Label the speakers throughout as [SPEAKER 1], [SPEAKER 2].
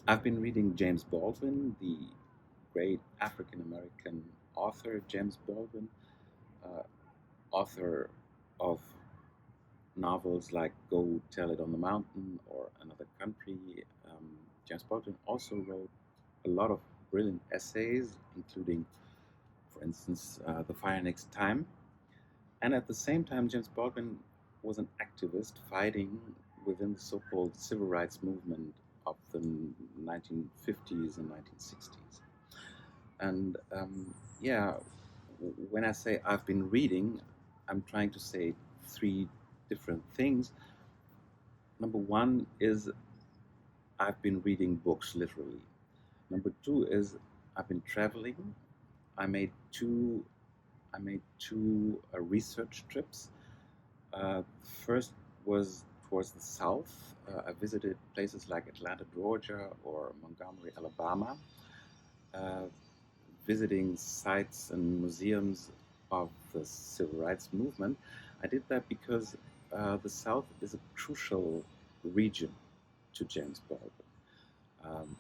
[SPEAKER 1] I've been reading James Baldwin, the great African American author, James Baldwin, uh, author of novels like Go Tell It on the Mountain or Another Country. James Baldwin also wrote a lot of brilliant essays, including, for instance, The Fire Next Time. And at the same time, James Baldwin was an activist fighting within the so called civil rights movement of the 1950s and 1960s. And yeah, when I say I've been reading, I'm trying to say three different things. Number one is I've been reading books literally. Number two is I've been traveling. I made two. I made two research trips. First was towards the south. I visited places like Atlanta, Georgia, or Montgomery, Alabama, uh, visiting sites and museums of the civil rights movement. I did that because the South is a crucial region to James Baldwin. Um,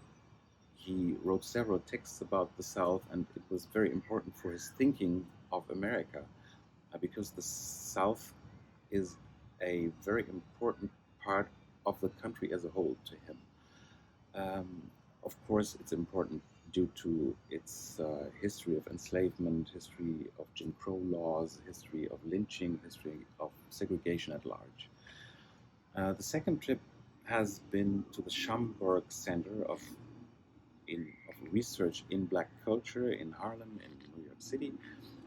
[SPEAKER 1] he wrote several texts about the South, and it was very important for his thinking of America because the South is a very important part of the country as a whole to him. Um, of course, it's important due to its history of enslavement, history of Jim Crow laws, history of lynching, history of segregation at large. The second trip has been to the Schomburg Center of Research in Black Culture in Harlem, in New York City.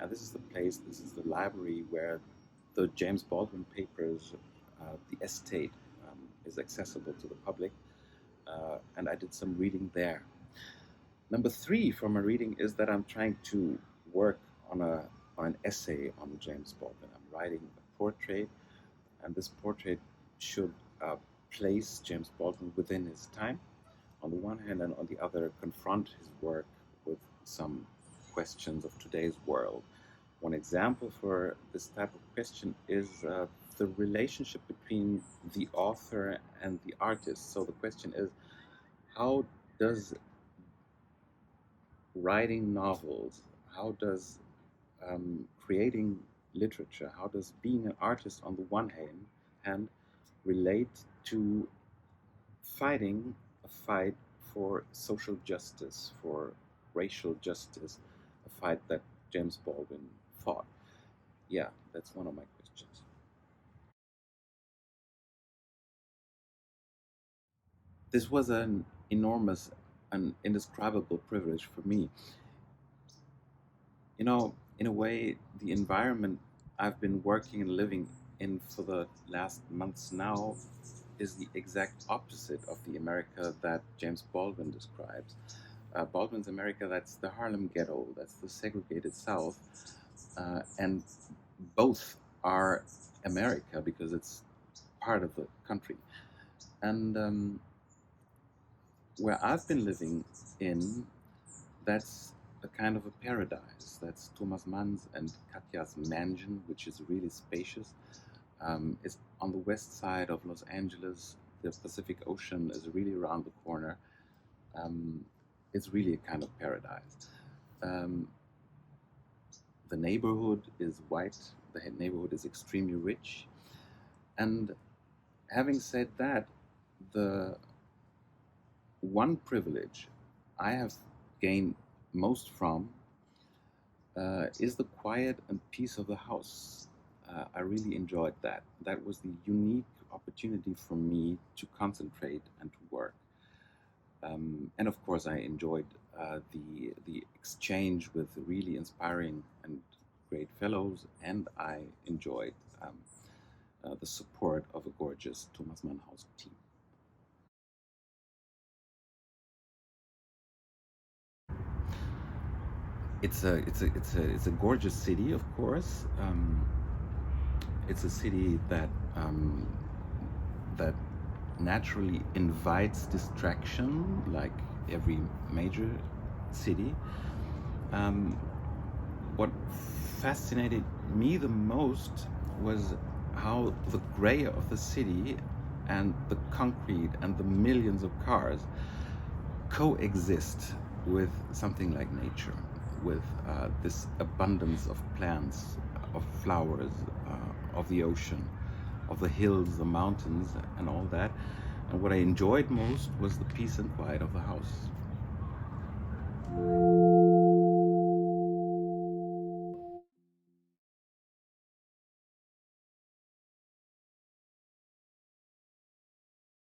[SPEAKER 1] And this is the place, this is the library where the James Baldwin papers, the estate, is accessible to the public. And I did some reading there. Number three for my reading is that I'm trying to work on an essay on James Baldwin. I'm writing a portrait, and this portrait should place James Baldwin within his time, on the one hand, and on the other, confront his work with some questions of today's world. One example for this type of question is the relationship between the author and the artist. So the question is, how does writing novels, how does creating literature, how does being an artist on the one hand relate to fighting a fight for social justice, for racial justice, a fight that James Baldwin fought? Yeah, that's one of my questions. This was an enormous and indescribable privilege for me. In a way, the environment I've been working and living in for the last months now is the exact opposite of the America that James Baldwin describes. Baldwin's America, that's the Harlem ghetto, that's the segregated South, and both are America because it's part of the country. And where I've been living in, that's a kind of a paradise. That's Thomas Mann's and Katja's mansion, which is really spacious. It's on the west side of Los Angeles. The Pacific Ocean is really around the corner. Um, it's really a kind of paradise. Um, the neighborhood is white. The neighborhood is extremely rich. And having said that, the one privilege I have gained most from is the quiet and peace of the house. I really enjoyed that. That was the unique opportunity for me to concentrate and to work. And of course, I enjoyed the exchange with really inspiring and great fellows, and I enjoyed the support of a gorgeous Thomas Mann House team. It's a gorgeous city, of course. It's a city that naturally invites distraction, like every major city. Um, what fascinated me the most was how the gray of the city and the concrete and the millions of cars coexist with something like nature, with this abundance of plants, of flowers, of the ocean, of the hills, the mountains, and all that. And what I enjoyed most was the peace and quiet of the house.